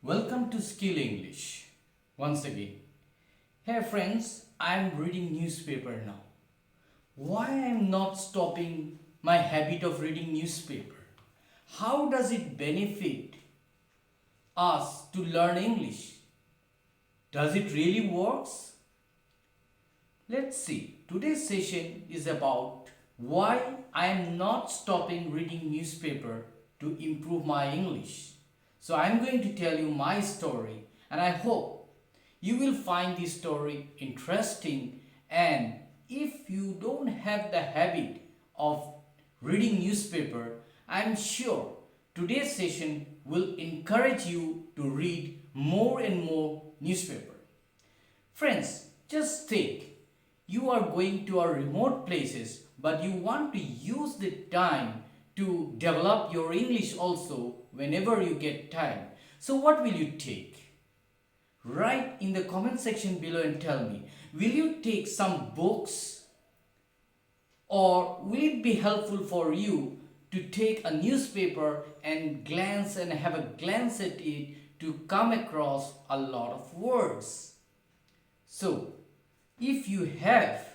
Welcome to Skill English once again. Hey friends, I am reading newspaper now. Why I am not stopping my habit of reading newspaper? How does it benefit us to learn English? Does it really works? Let's see. Today's session is about why I am not stopping reading newspaper to improve my English. So I'm going to tell you my story and I hope you will find this story interesting, and if you don't have the habit of reading newspaper, I'm sure today's session will encourage you to read more and more newspaper. Friends, just think, you are going to a remote places but you want to use the time to develop your English also whenever you get time. So what will you take? Write in the comment section below and tell me, will you take some books or will it be helpful for you to take a newspaper and have a glance at it to come across a lot of words? So if you have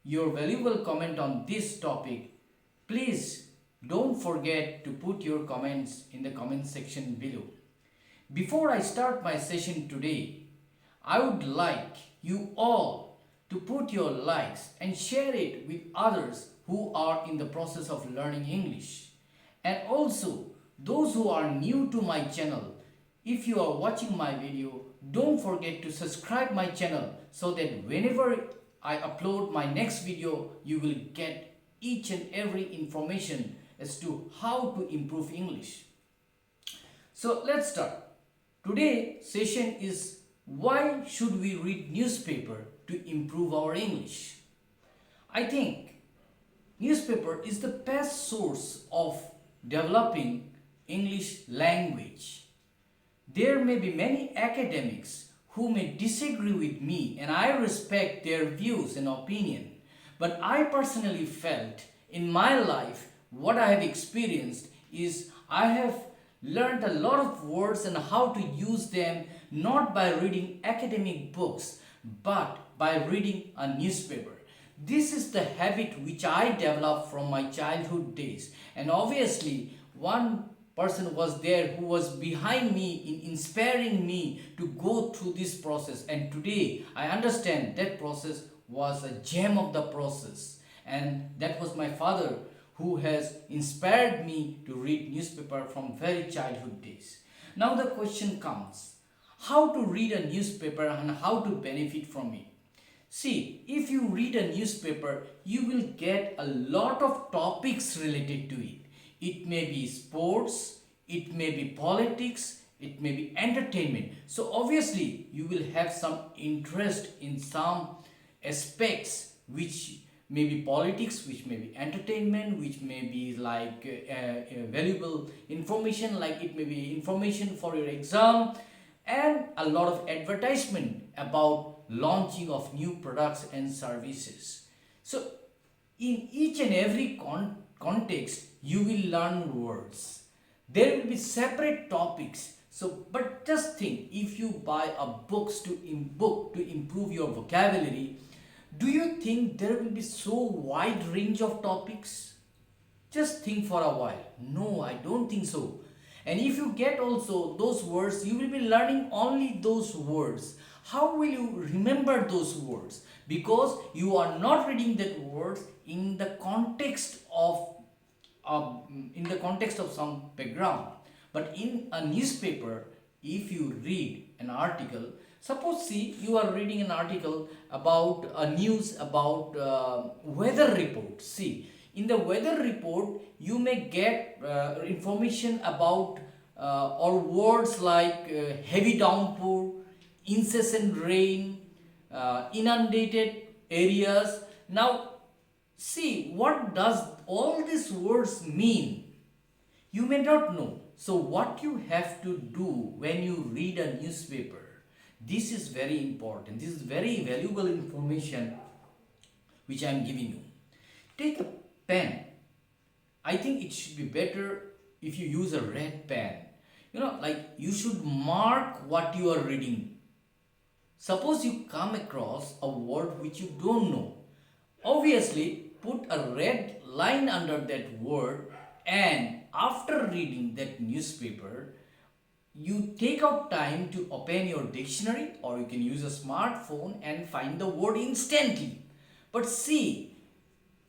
your valuable comment on this topic, please don't forget to put your comments in the comment section below. Before I start my session today, I would like you all to put your likes and share it with others who are in the process of learning English. And also, those who are new to my channel, if you are watching my video, don't forget to subscribe my channel so that whenever I upload my next video, you will get each and every information as to how to improve English. So let's start. Today's session is why should we read newspaper to improve our English? I think newspaper is the best source of developing English language. There may be many academics who may disagree with me, and I respect their views and opinion. But I personally felt in my life what I have experienced is I have learned a lot of words and how to use them not by reading academic books but by reading a newspaper. This is the habit which I developed from my childhood days, and obviously one person was there who was behind me in inspiring me to go through this process, and today I understand that process was a gem of the process, and that was my father who has inspired me to read newspaper from very childhood days. Now the question comes, how to read a newspaper and how to benefit from it? See, if you read a newspaper, you will get a lot of topics related to it. It may be sports, it may be politics, it may be entertainment. So obviously you will have some interest in some aspects which may be politics, which may be entertainment, which may be like valuable information, like it may be information for your exam, and a lot of advertisement about launching of new products and services. So in each and every context you will learn words. There will be separate topics. So but just think, if you buy a book to improve your vocabulary, do you think there will be so wide range of topics? Just think for a while. No, I don't think so. And if you get also those words, you will be learning only those words. How will you remember those words? Because you are not reading that words in the context of some background. But in a newspaper, if you read an article, suppose see you are reading an article about a news about weather report. See, in the weather report you may get information about or words like heavy downpour, incessant rain, inundated areas. Now see, what does all these words mean? You may not know. So what you have to do when you read a newspaper, this is very important. This is very valuable information which I am giving you. Take a pen. I think it should be better if you use a red pen. Like you should mark what you are reading. Suppose you come across a word which you don't know. Obviously, put a red line under that word, and after reading that newspaper, you take out time to open your dictionary, or you can use a smartphone and find the word instantly. But see,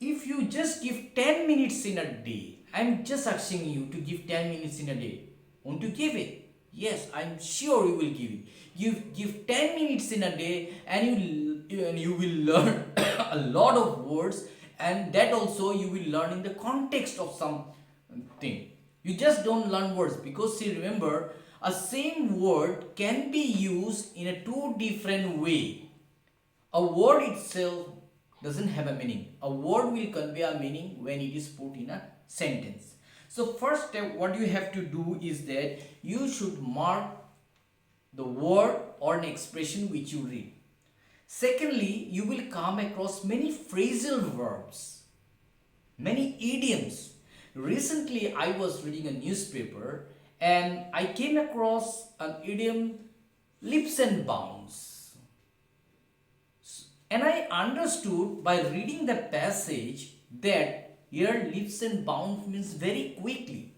if you just give 10 minutes in a day, I'm just asking you to give 10 minutes in a day. Won't you give it? Yes, I'm sure you will give it. You give 10 minutes in a day, and you will learn a lot of words, and that also you will learn in the context of something. You just don't learn words, because see, remember, a same word can be used in a two different way. A word itself doesn't have a meaning. A word will convey a meaning when it is put in a sentence. So first step, what you have to do is that you should mark the word or an expression which you read. Secondly, you will come across many phrasal verbs, many idioms. Recently, I was reading a newspaper and I came across an idiom, leaps and bounds. And I understood by reading the passage that here leaps and bounds means very quickly.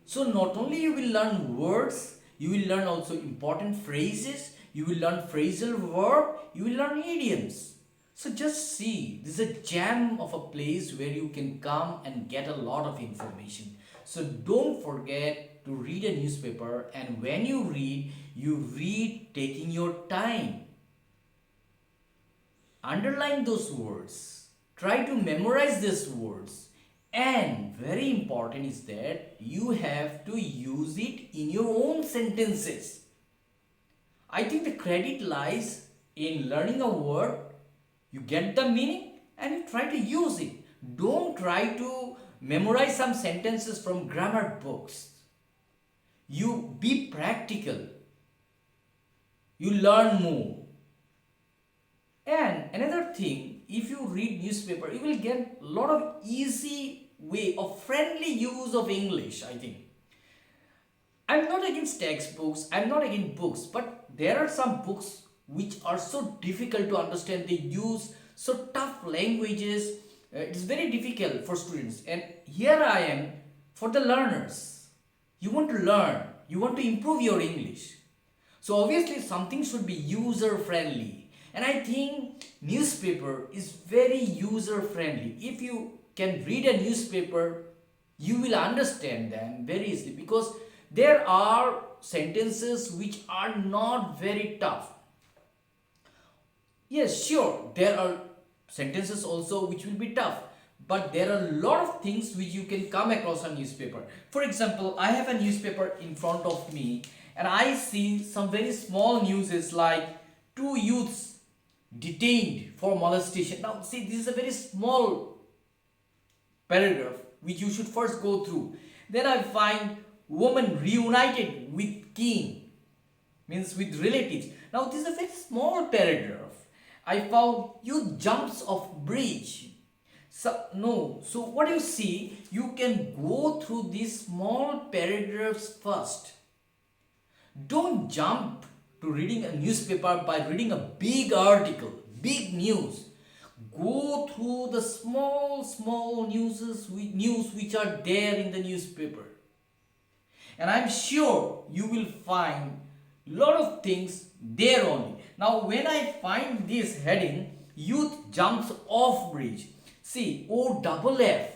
So not only you will learn words, you will learn also important phrases, you will learn phrasal verb, you will learn idioms. So just see, this is a gem of a place where you can come and get a lot of information. So don't forget to read a newspaper, and when you read taking your time. Underline those words. Try to memorize these words. And very important is that you have to use it in your own sentences. I think the credit lies in learning a word, you get the meaning and you try to use it. Don't try to memorize some sentences from grammar books. You be practical. You learn more. And another thing, if you read newspaper, you will get a lot of easy way of friendly use of English, I think. I'm not against textbooks, I'm not against books, but there are some books which are so difficult to understand. They use so tough languages. It's very difficult for students. And here I am for the learners. You want to learn, you want to improve your English. So obviously something should be user friendly. And I think newspaper is very user friendly. If you can read a newspaper, you will understand them very easily, because there are sentences which are not very tough. Yes, sure, there are sentences also which will be tough, but there are a lot of things which you can come across on newspaper. For example, I have a newspaper in front of me and I see some very small news like 2 youths detained for molestation. Now see, this is a very small paragraph which you should first go through. Then I find woman reunited with king, means with relatives. Now this is a very small paragraph. I found youth jumps off bridge. So what you see, you can go through these small paragraphs first. Don't jump to reading a newspaper by reading a big article, big news. Go through the small news which are there in the newspaper. And I'm sure you will find a lot of things there only. Now when I find this heading, youth jumps off bridge. See, O double F.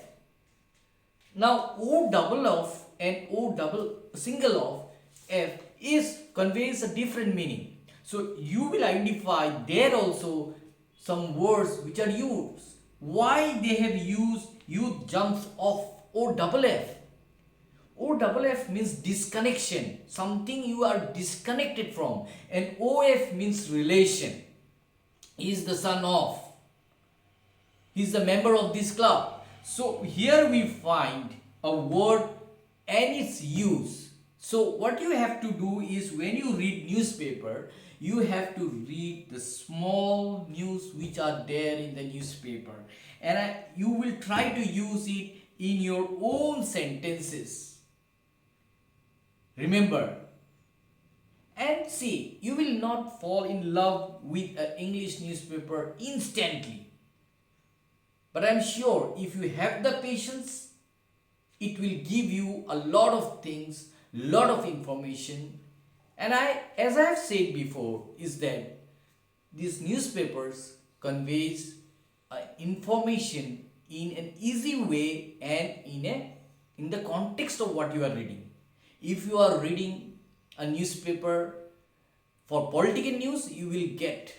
Now O double F and O double single of F conveys a different meaning. So you will identify there also some words which are used. Why they have used youth jumps off O double F. O double F means disconnection, something you are disconnected from, and OF means relation. He is the son of, he is the member of this club. So here we find a word and its use. So what you have to do is, when you read newspaper, you have to read the small news which are there in the newspaper, and you will try to use it in your own sentences. Remember, and see, you will not fall in love with an English newspaper instantly. But I'm sure if you have the patience, it will give you a lot of things, lot of information. And as I have said before, is that these newspapers conveys information in an easy way and in the context of what you are reading. If you are reading a newspaper for political news, you will get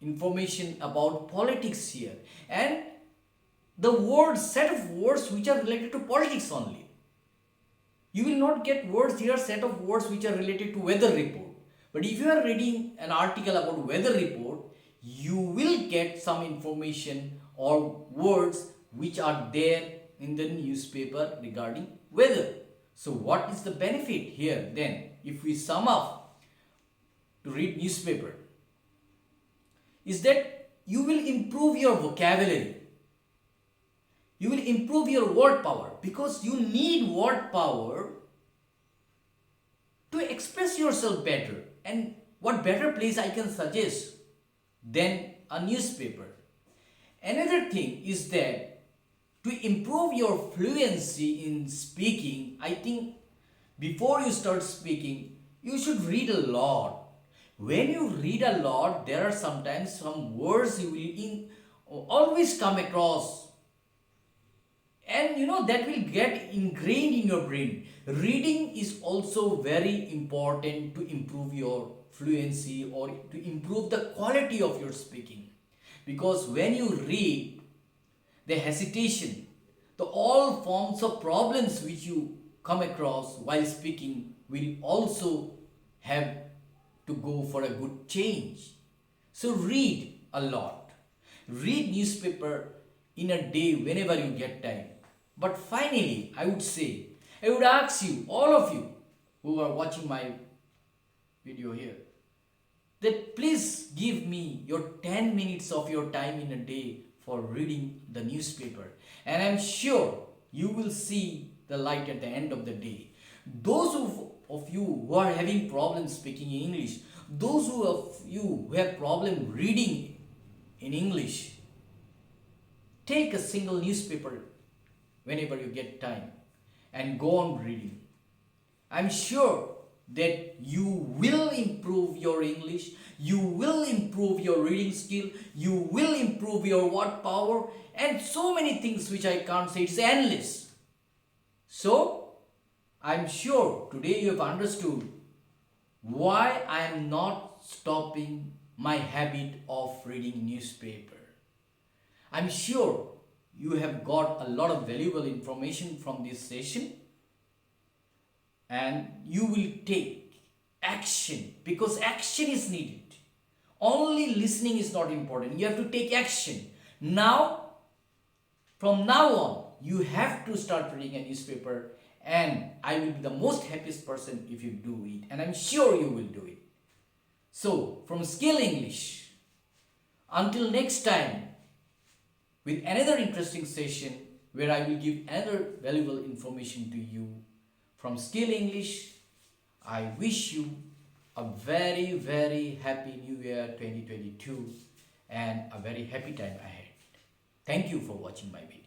information about politics here, and the set of words which are related to politics only. You will not get words here, set of words which are related to weather report. But if you are reading an article about weather report, you will get some information or words which are there in the newspaper regarding weather. So what is the benefit here then if we sum up to read newspaper? Is that you will improve your vocabulary. You will improve your word power, because you need word power to express yourself better. And what better place I can suggest than a newspaper? Another thing is that to improve your fluency in speaking, I think before you start speaking, you should read a lot. When you read a lot, there are sometimes some words you will always come across, and that will get ingrained in your brain. Reading is also very important to improve your fluency or to improve the quality of your speaking, because when you read, the hesitation, the all forms of problems which you come across while speaking will also have to go for a good change. So read a lot. Read newspaper in a day whenever you get time. But finally, I would ask you, all of you who are watching my video here, that please give me your 10 minutes of your time in a day for reading the newspaper. And I'm sure you will see the light at the end of the day. Those of you who are having problems speaking English, those of you who have problem reading in English, take a single newspaper whenever you get time and go on reading. I'm sure that you will improve your English, you will improve your reading skill, you will improve your word power, and so many things which I can't say, it's endless. So, I'm sure today you have understood why I am not stopping my habit of reading newspaper. I'm sure you have got a lot of valuable information from this session, and you will take action, because action is needed. Only listening is not important. You have to take action. Now, from now on, you have to start reading a newspaper, and I will be the most happiest person if you do it, and I'm sure you will do it. So, from Skill English, until next time, with another interesting session where I will give another valuable information to you. From Skill English, I wish you a very, very happy New Year 2022 and a very happy time ahead. Thank you for watching my video.